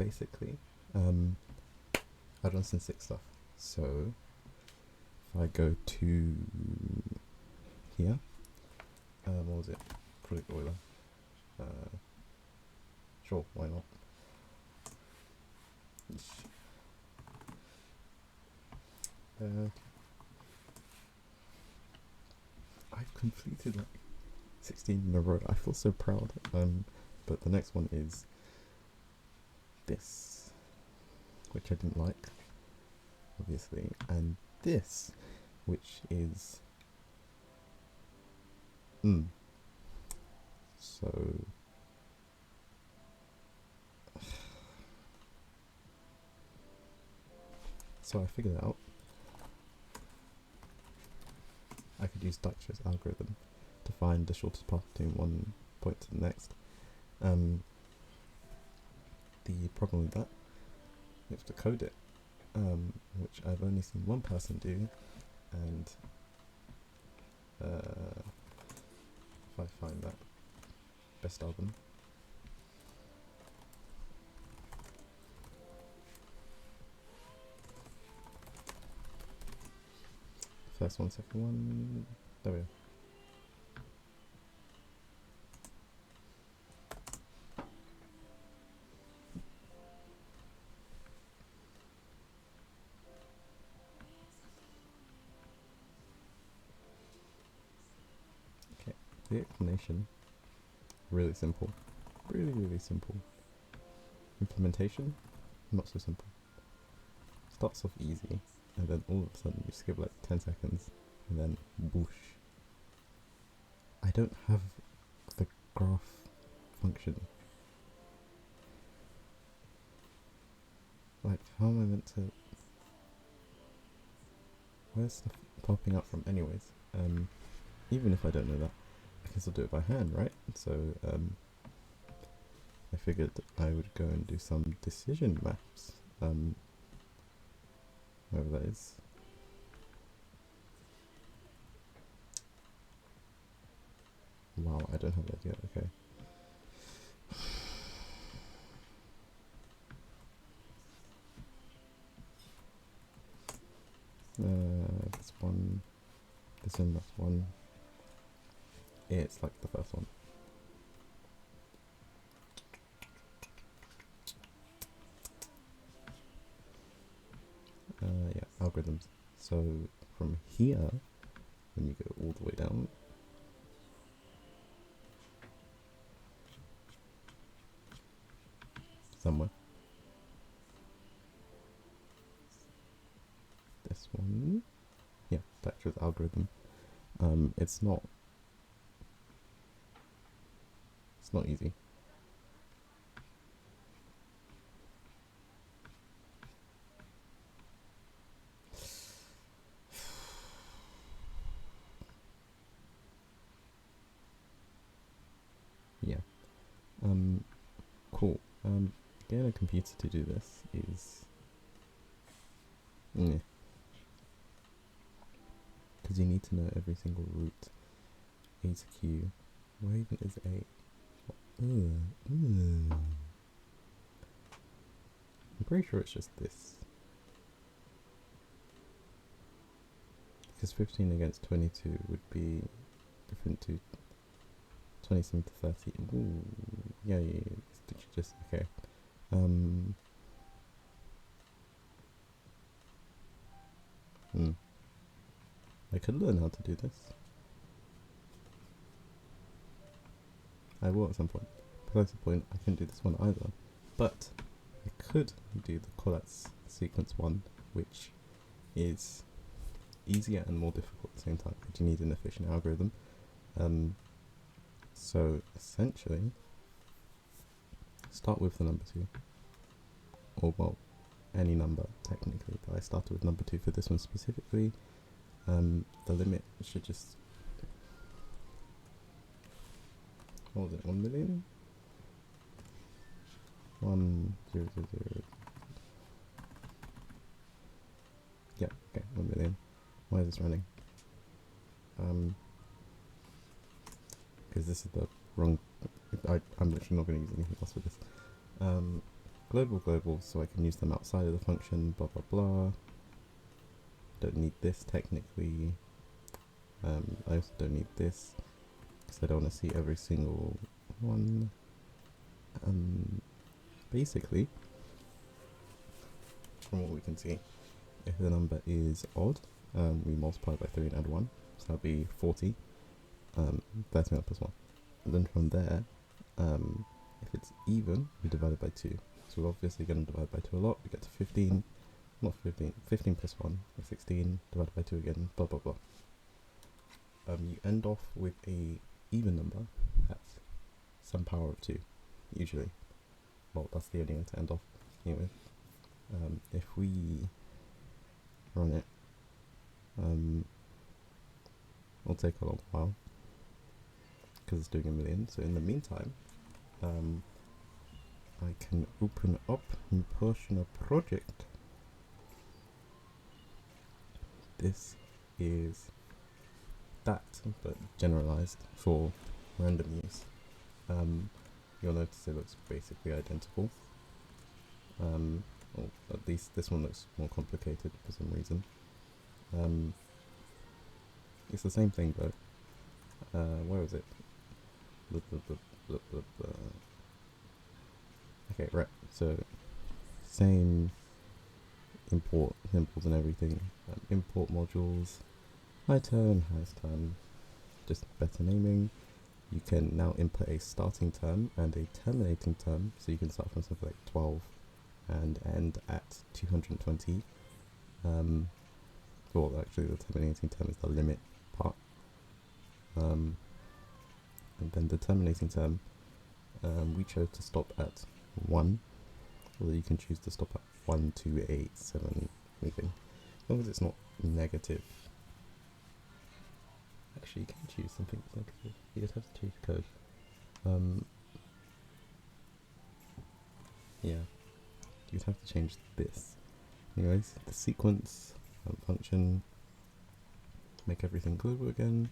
basically, I've done some sick stuff. So if I go to here, what was it? Project Euler. Sure, why not? I've completed like 16 in a row. I feel so proud. But the next one is this, which I didn't like, obviously, and this, which is so I figured out I could use Dijkstra's algorithm to find the shortest path between one point to the next. The problem with that, you have to code it, which I've only seen one person do, and if I find that best album, first one, second one, there we go. Okay, the explanation, really simple, really simple. Implementation, not so simple. Starts off easy, and then all of a sudden you skip like 10 seconds, and then whoosh. I don't have the graph function. Like, how am I meant to... Where's stuff popping up from anyways? Even if I don't know that, I can still do it by hand, right? So, I figured I would go and do some decision maps, whatever that is. Wow, I don't have that yet, okay. This one, this one, that one. It's like the first one. Yeah, algorithms. So from here, when you go all the way down, somewhere, this one, yeah, Dijkstra's algorithm. It's not easy. Yeah. Cool. Getting a computer to do this is because you need to know every single route. A to Q. Where even is A? I'm pretty sure it's just this. Because 15 against 22 would be different to 27 to 30. Ooh, yeah. Just okay. I could learn how to do this. I will at some point. Besides the point, I couldn't do this one either. But I could do the Collatz sequence one, which is easier and more difficult at the same time because you need an efficient algorithm. So essentially, start with the number 2, or well, any number technically, but I started with number 2 for this one specifically. The limit should just, what was it, 1 million? 1 0 0 0. Yeah, okay, 1 million. Why is this running? Because this is the wrong, I'm literally not going to use anything else for this. global, so I can use them outside of the function, blah blah blah. Don't need this technically. I also don't need this because I don't want to see every single one. Basically, from what we can see, if the number is odd, we multiply by 3 and add 1, so that'll be 40. 39 plus 1. And then from there, if it's even, we divide it by 2. So we're obviously going to divide by 2 a lot. We get to 15, not 15, 15 plus 1 is 16, divided by 2 again, blah blah blah. You end off with a even number at some power of 2, usually. Well, that's the only way to end off. Anyway, if we run it, it'll take a long while because it's doing a million. So in the meantime, I can open up my personal project. This is that, but generalized for random use. You'll notice it looks basically identical. Or at least this one looks more complicated for some reason. It's the same thing though. Where was it? Okay, right. So same import symbols and everything. Import modules, high term, highest term, just better naming. You can now input a starting term and a terminating term, so you can start from something like 12 and end at 220. Well, actually the terminating term is the limit part. And then the terminating term, we chose to stop at 1, although you can choose to stop at 1, 2, 8, 7, anything, as long as it's not negative. Actually, you can choose something that's negative. You just have to change the code. Yeah, you'd have to change this. Anyways, the sequence function, make everything global again,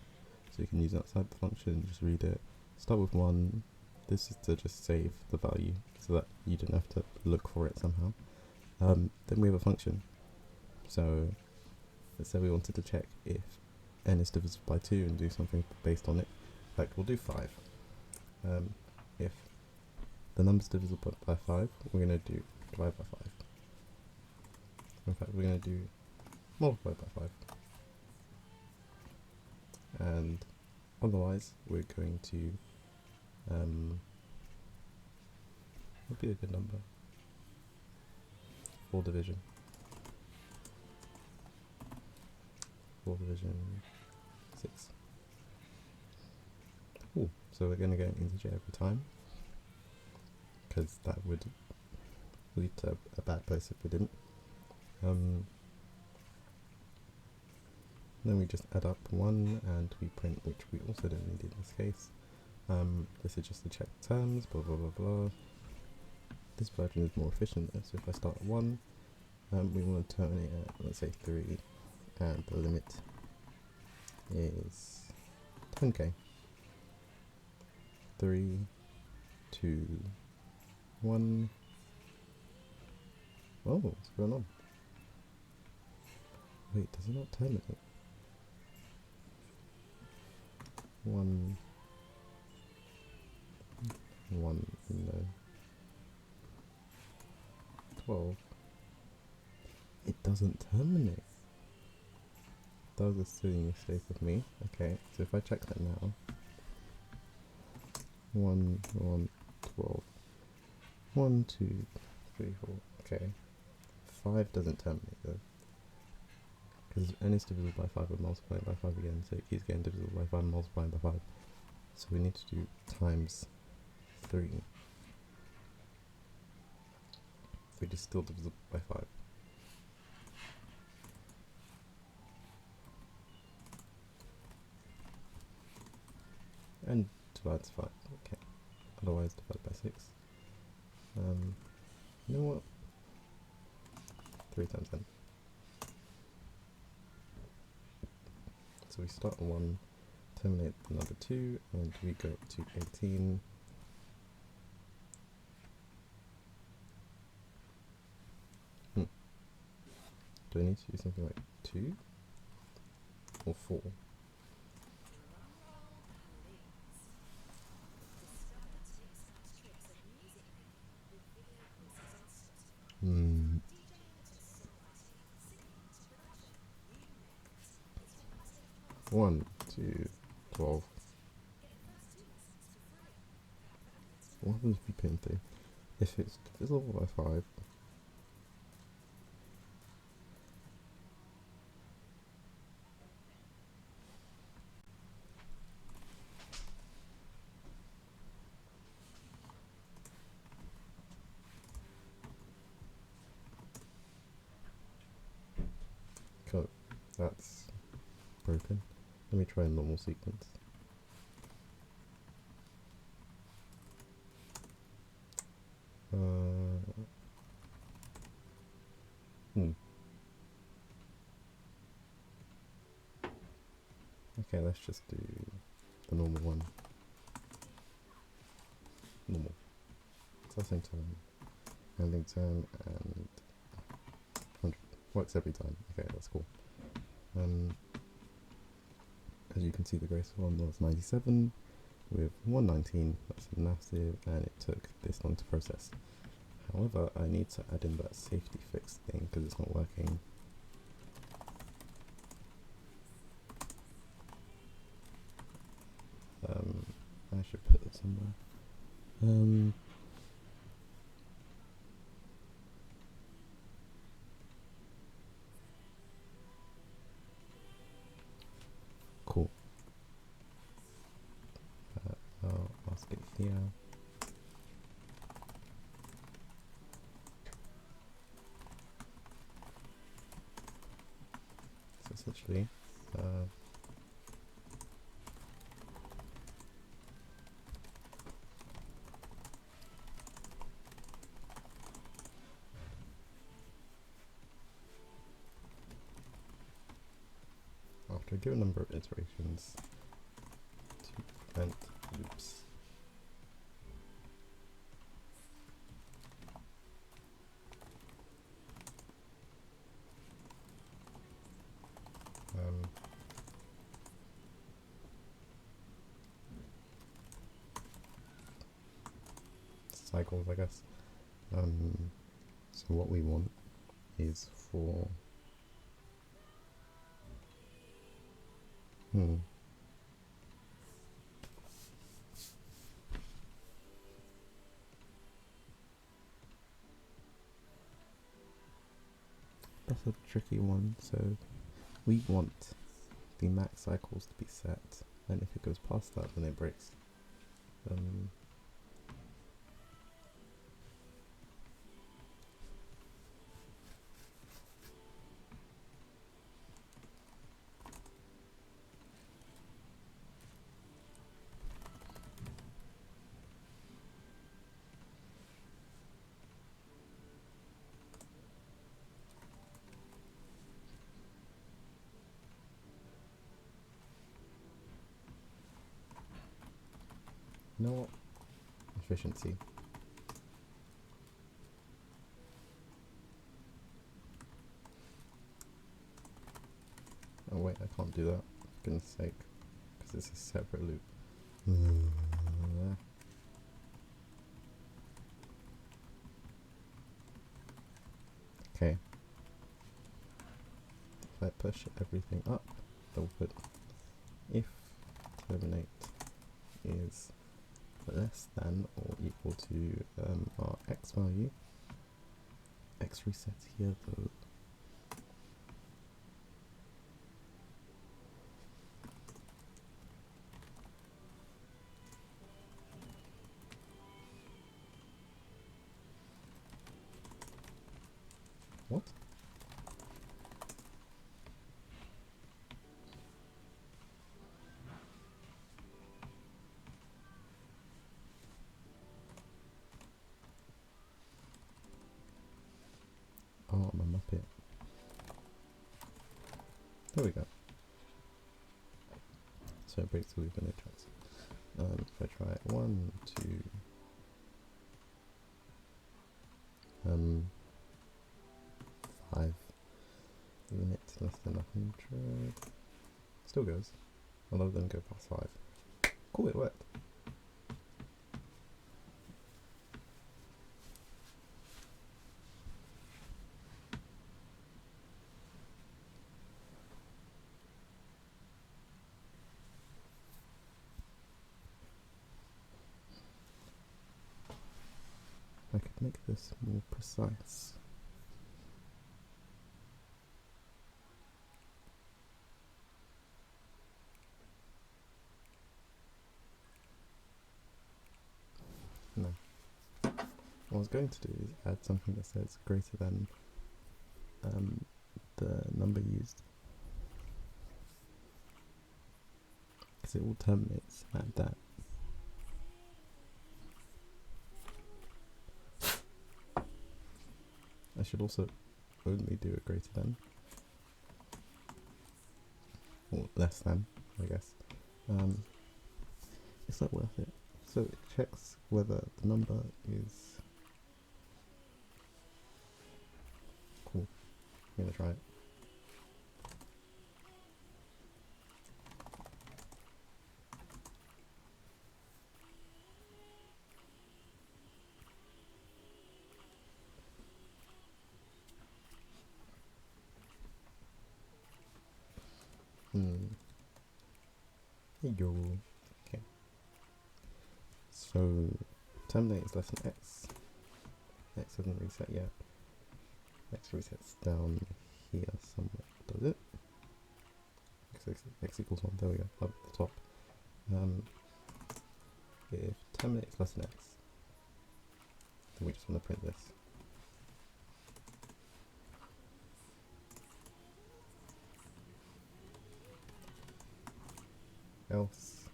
so you can use it outside the function, just read it. Start with 1. This is to just save the value so that you don't have to look for it somehow. Then we have a function. So let's say we wanted to check if n is divisible by 2 and do something based on it. Like we'll do 5. If the number's divisible by 5, we're going to do divide by 5. In fact, we're going to do multiply by 5. And otherwise, we're going to what would be a good number? 4 division. 4 division 6. Cool. So we're going to get an integer every time, because that would lead to a bad place if we didn't. Then we just add up 1 and we print, which we also don't need in this case. This is just to check terms, blah blah blah blah. This version is more efficient though, so if I start at 1, we want to terminate at, let's say, 3, and the limit is 10k. 3, 2, 1. Oh, what's going on? Wait, does it not terminate? 1, 1, no. 12. It doesn't terminate. That was a silly mistake of me. Okay, so if I check that now, 1, 1, 12. 1, 2, 3, 4. Okay. 5 doesn't terminate though, because n is divisible by 5, we're multiplying by 5 again, so it keeps getting divisible by 5 and multiplying by 5. So we need to do times 3, which is still divisible by 5. And divides 5, okay. Otherwise divide by 6. You know what? 3 times n. So we start at 1, terminate the number 2, and we go to 18. Do I need to do something like 2 or 4? Hmm. 1, 2, 12. What happens if you pin 3? If it's divisible by 5, cool. That's broken. Let me try a normal sequence. Okay, let's just do the normal one. Normal. Starting time, ending time, and 100. Works every time. Okay, that's cool. As you can see, the graceful one was 97 with 119. That's massive, and it took this long to process. However, I need to add in that safety fix thing because it's not working. I should put it somewhere. Cool. I'll ask it here. So essentially, after a given number of iterations, to prevent loops. Cycles, I guess. So what we want is for that's a tricky one. So we want the max cycles to be set, and if it goes past that, then it breaks. You know what? Efficiency. Oh wait, I can't do that, for goodness sake, because it's a separate loop. Okay. If I push everything up, they'll put if terminate is less than or equal to our x value. X reset here though. What? Oh, I'm a muppet. There we go. So it breaks the loop and it tracks. If I try 1, 2, 5, limit less than 100. Still goes. A lot of them go past 5. Cool, it worked. I could make this more precise. No. What I was going to do is add something that says greater than the number used, because it all terminates at that. I should also only do a greater than, or less than, I guess. It's not worth it. So it checks whether the number is cool. I'm gonna try it. Hey yo. Okay. So terminate is less than x. X hasn't reset yet. X resets down here somewhere. Does it? X equals 1. There we go. Up at the top. If terminate is less than x, then we just want to print this. Else,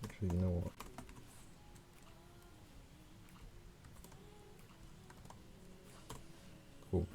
actually, you know what? Cool.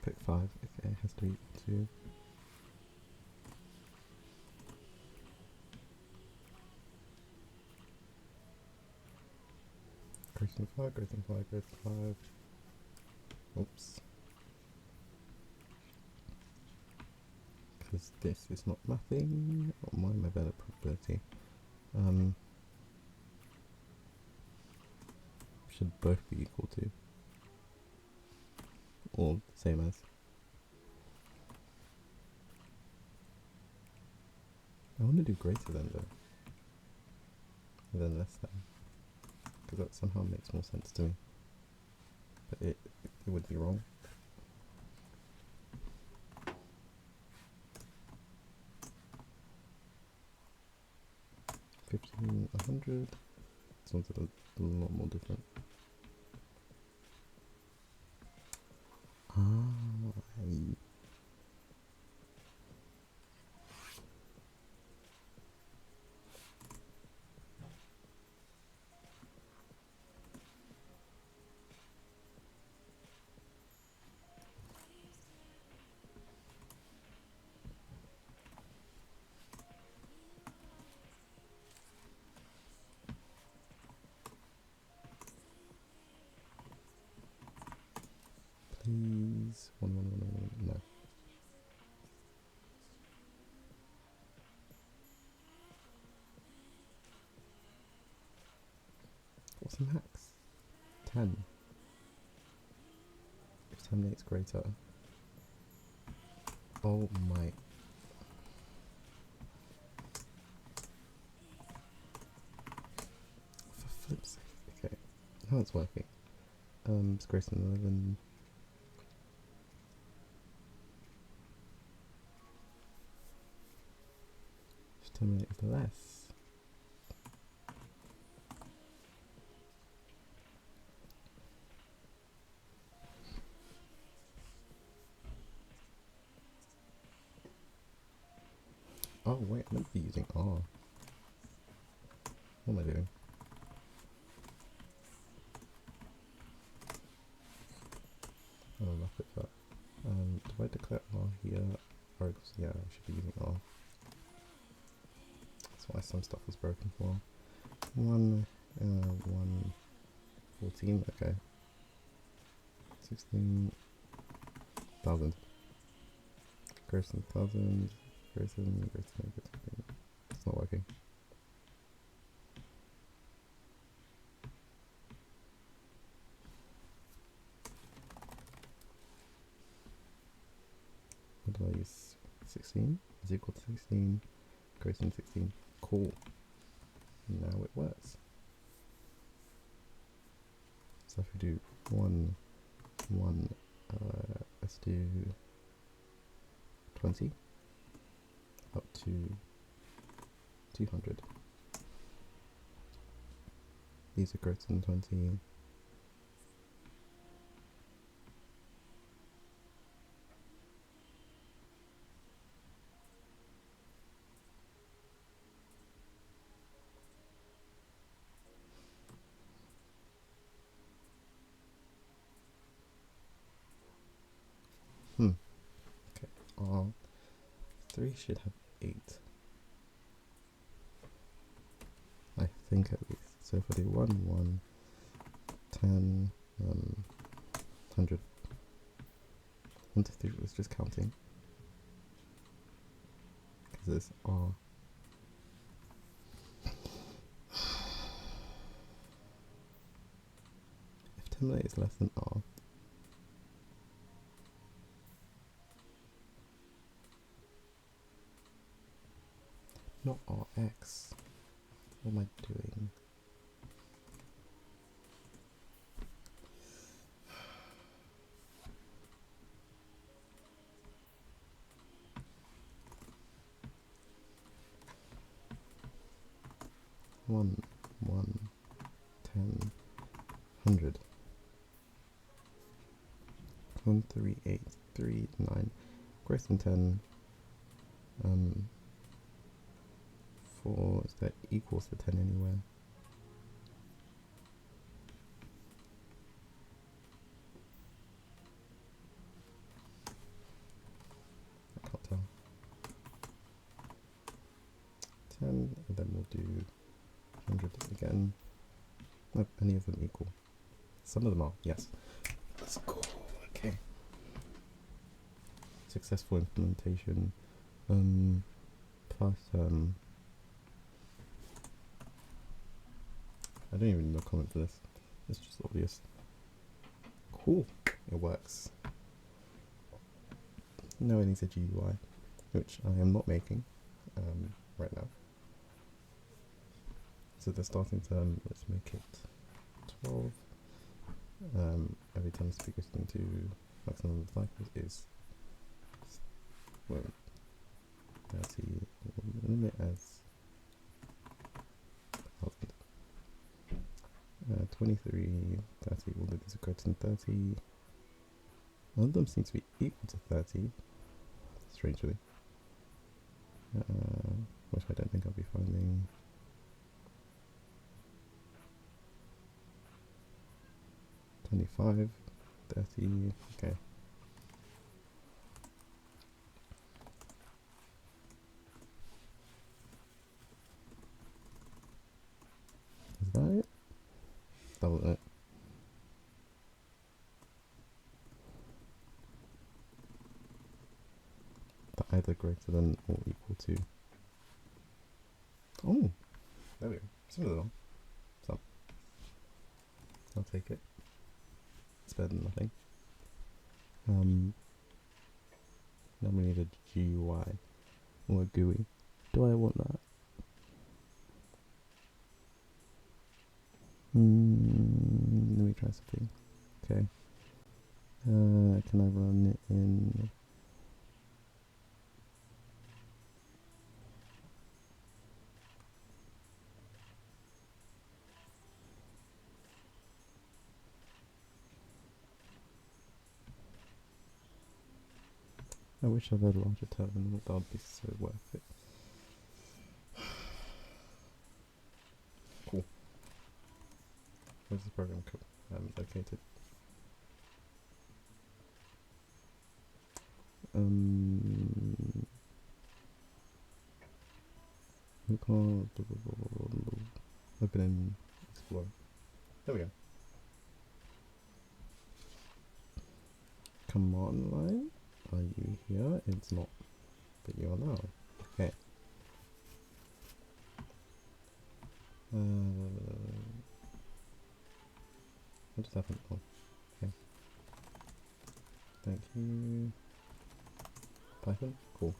Pick 5. Okay, it has to be 2. Greater than 5, greater than 5, greater than 5. Oops. Because this is not mathing. Or why am I better probability? Should both be equal to. Or same as. I want to do greater than though. And then less than. Because that somehow makes more sense to me. But it would be wrong. $15, 100. This one's a lot more different. Please. 1, 1, 1, 1, 1. No. What's the max? 10. If terminate's greater. Oh my. For flip's sake. Okay. Now it's working. It's greater than 11. If terminate is less. Oh wait, I'm meant to be using R. What am I doing? I don't know if that. Do I declare R here? Or yeah, I should be using R. That's why some stuff was broken for. 114, okay. 16,000. Greater than 1,000. Greater than. It's not working. What do I use? 16 is equal to 16. Greater than 16. Cool. Now it works. So if we do 1, let's do 20 up to 200. These are greater than 20. Okay, R3 should have 8. I think at least. So if I do 1, 1, 10, 100. 1 to 3 was just counting. Because it's R. If terminate is less than R, not Rx. What am I doing? One, 10, 100. 1, 3, 8, 3, 9. Greater than 10. 4 is that equals to 10 anywhere. I can't tell. 10, and then we'll do 100 again. Nope, any of them equal. Some of them are, yes. That's cool, okay. Successful implementation. Plus, I don't even need a comment for this. It's just obvious. Cool, it works. Now it needs a GUI, which I am not making right now. So the starting term, let's make it 12. Every time it's bigger than 2, maximum of cycles is 30. Limit as 1,000. 23, 30. All of these are greater than 30. None of them seem to be equal to 30. Strangely, which I don't think I'll be finding. 25, 30, okay. Is that it? That was it. But either greater than or equal to. Oh, there we go. Similar one. So, I'll take it. It's better than nothing. Now we need a GUI or a GUI. Do I want that? Let me try something. Okay. Can I run it in? I wish I had a larger terminal. That would be so worth it. Where's the program located? We can't open in Explorer. There we go. Command line. Are you here? It's not, but you are now. Okay. What just happened? Oh, okay. Thank you. Python? Cool.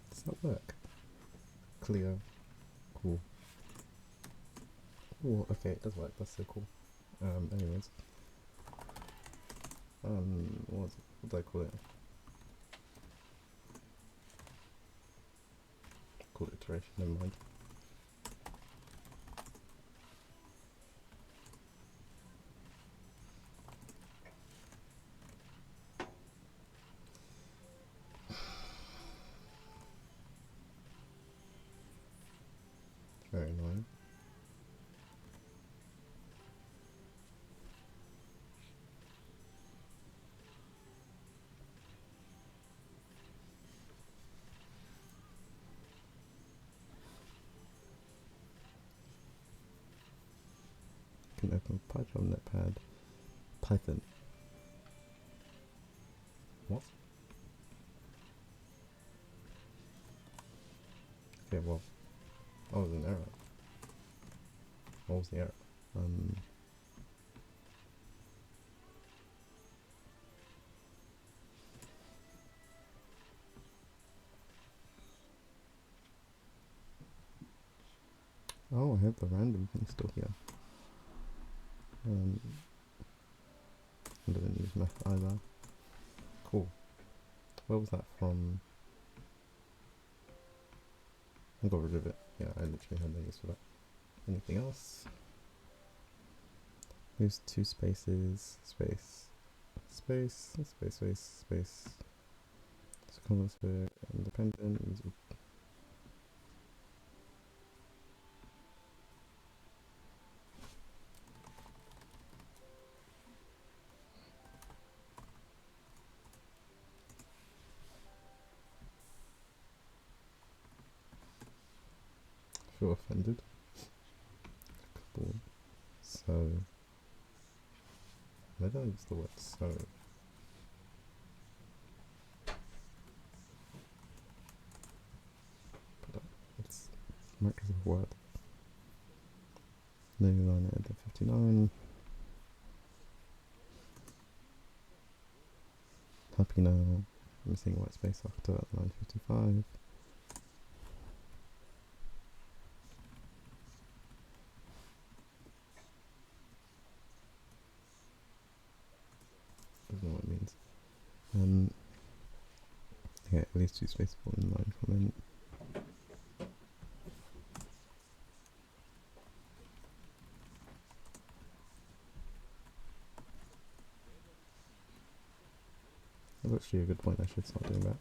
Does that work? Clear. Cool. Oh, okay, it does work. That's so cool. Anyways. What do I call it? Call it iteration, never mind. Very annoying. Can open Python Netpad. Python. What? Okay, well, that was an error. What was the error? Oh, I have the random thing still here. I didn't use math either. Cool. Where was that from? I got rid of it. Yeah, I literally had no use for that. Anything else? Here's two spaces, space, space, space, space, space. Circumference bit, independent, easy. I feel offended. Cool. So, where did I use the word so? It's Microsoft Word. New line at 59. Happy now. Missing white space after line 55. Doesn't know what it means. Okay, at least two spaces in line comment. That's actually a good point. I should start doing that.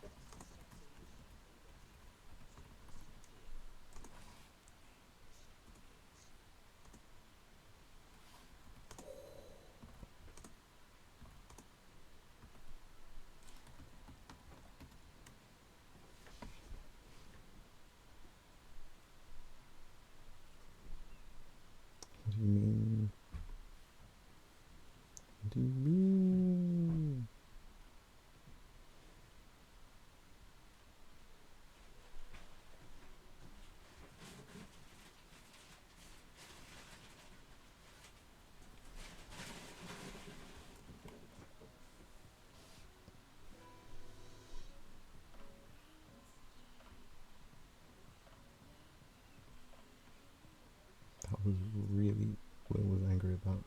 What do you mean? What do you mean? That was really what I was angry about.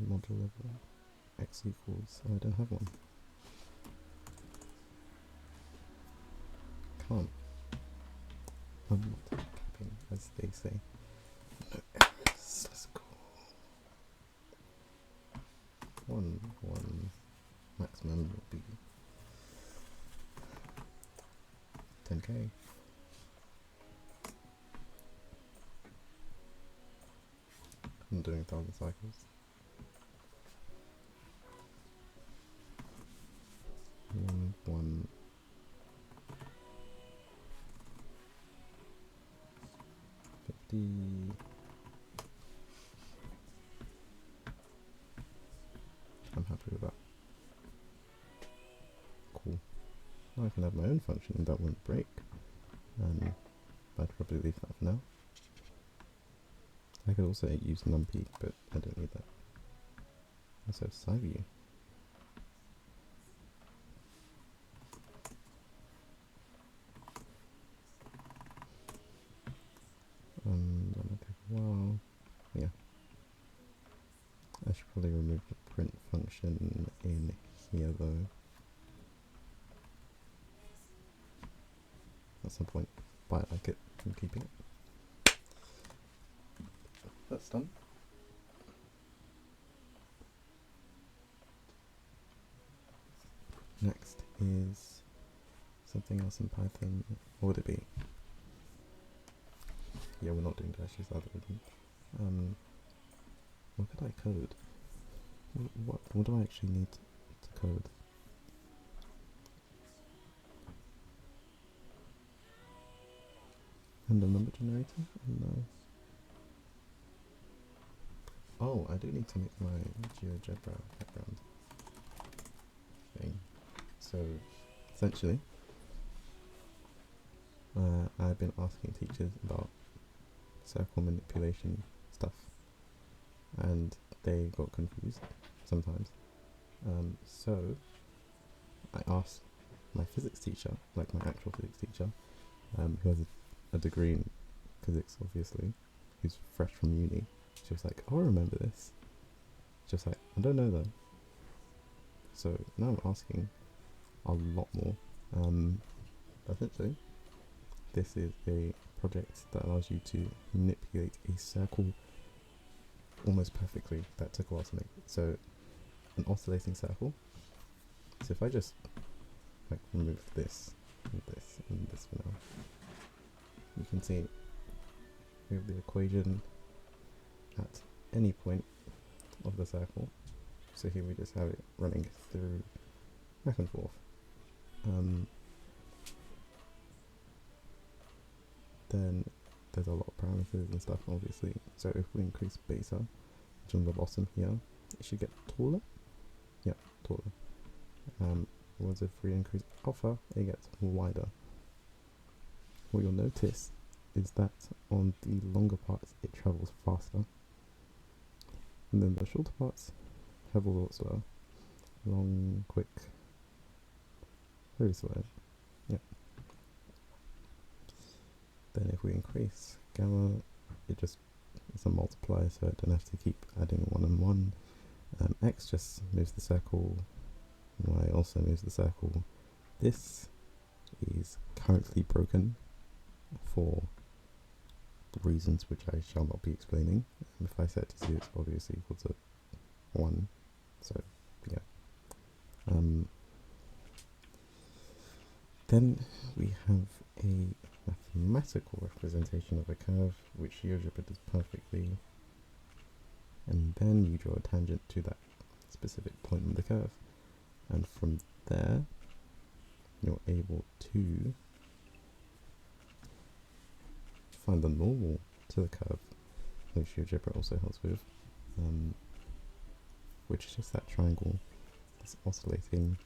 Module level x equals. Oh, I don't have one. can't. I'm not capping, as they say. No errors. Let's go. 1, 1. Maximum will be 10k. I'm doing 1,000 cycles. 1, 1. I'm happy with that. Cool. Now I can have my own function that won't break, and I'd probably leave that for now. I could also use numpy, but I don't need that. Let's have side view. That might take a while. Yeah. I should probably remove the print function in here though. At some point, but I like it. I'm keeping it. That's done. Next is something else in Python. What would it be? Yeah, we're not doing dashes algorithm. What could I code? What do I actually need to code? And the number generator? No. Oh, I do need to make my GeoGebra background thing. So, essentially, I've been asking teachers about circle manipulation stuff, and they got confused sometimes. So, I asked my physics teacher, like my actual physics teacher, who has a degree in physics, obviously, who's fresh from uni. She was like, "Oh, I remember this." She was like, "I don't know though." So now I'm asking a lot more. Essentially, this is a project that allows you to manipulate a circle almost perfectly. That took a while to make. So an oscillating circle. So if I just like remove this and this and this for now, you can see we have the equation at any point of the circle. So here we just have it running through back and forth. Then there's a lot of parameters and stuff, obviously. So if we increase beta, which on the bottom here, it should get taller. Yeah, taller. Whereas if we increase alpha, it gets wider. What you'll notice is that on the longer parts, it travels faster. And then the shorter parts travel a lot slower. Long, quick, very slow. Yep. Then if we increase gamma, it's a multiplier, so I don't have to keep adding 1 and 1. X just moves the circle, Y also moves the circle. This is currently broken for reasons which I shall not be explaining. If I set it to 0, it's obviously equal to 1, so yeah. Then we have a mathematical representation of a curve, which GeoGebra does perfectly, and then you draw a tangent to that specific point on the curve, and from there you're able to find the normal to the curve, which GeoGebra also helps with, which is just that triangle that's oscillating,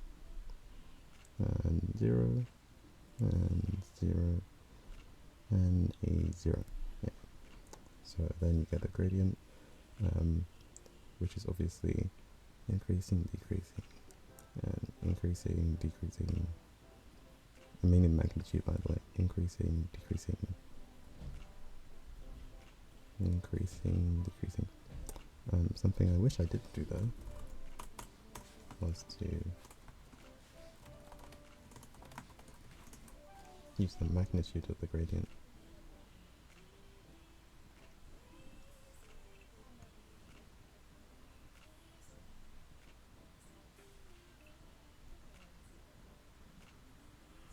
and 0, and 0, and a 0. Yeah. So then you get a gradient, which is obviously increasing, decreasing, and increasing, decreasing. I mean in magnitude, by the way. Increasing, decreasing, increasing, decreasing. Something I wish I did do though was to use the magnitude of the gradient.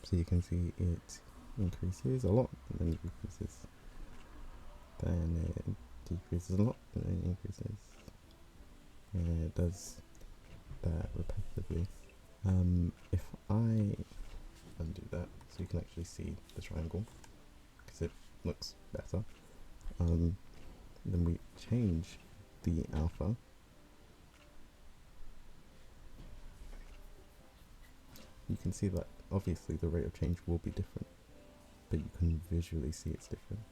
So you can see it increases a lot and then decreases. Then it decreases a lot and then increases. And it does that repetitively. If I undo that, so you can actually see the triangle, because it looks better, then we change the alpha. You can see that obviously the rate of change will be different, but you can visually see it's different.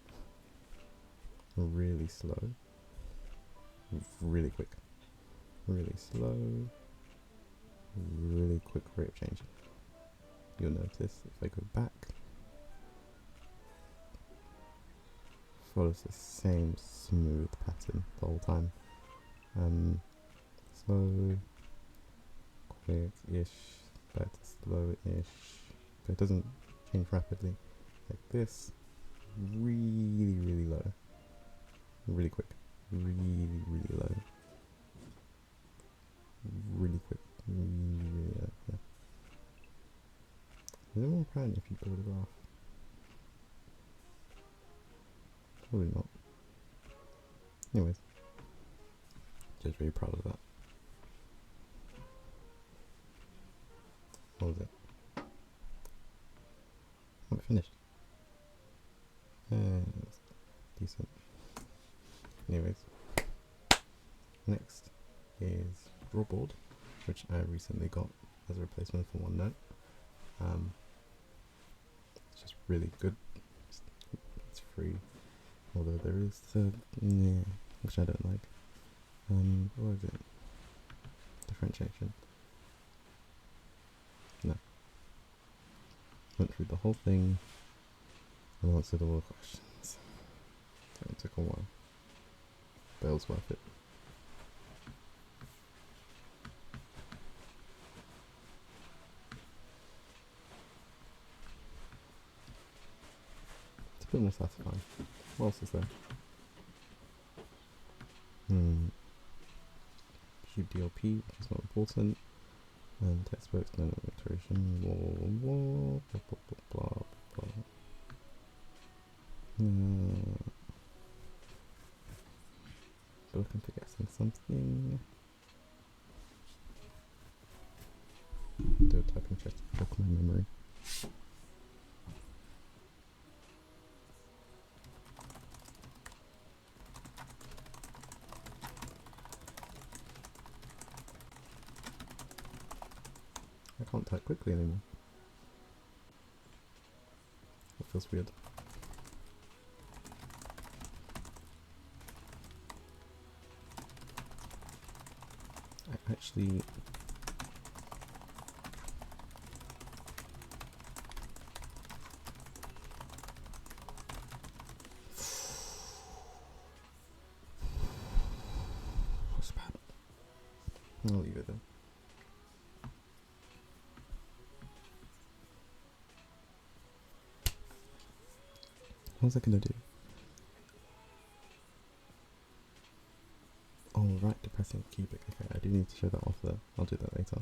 Really slow, really quick, really slow, really quick rate of change. You'll notice if I go back, follows the same smooth pattern the whole time. Slow, quick-ish, back to slow-ish, but it doesn't change rapidly. Like this, really, really low, really quick, really, really low, really quick, really, really low. Yeah. Is it more apparent if you build a graph? Probably not. Anyways, just very proud of that. What was it? I'm finished. It's decent. Anyways, next is Drawboard, which I recently got as a replacement for OneNote. It's just really good. It's free, although there is which I don't like. What is it? Differentiation. No. Went through the whole thing and answered all the questions. It took a while, but it was worth it. It's a bit more satisfying. What else is there? QDLP, which is not important. Textbooks, no iteration, blah blah blah blah blah. Feel like I'm forgetting something. Do a typing check to check my memory. I can't type quickly anymore. That feels weird. I actually what's bad? I'll leave it then. What was I gonna do? Oh, right, depressing cubic. Okay, I do need to show that off though. I'll do that later.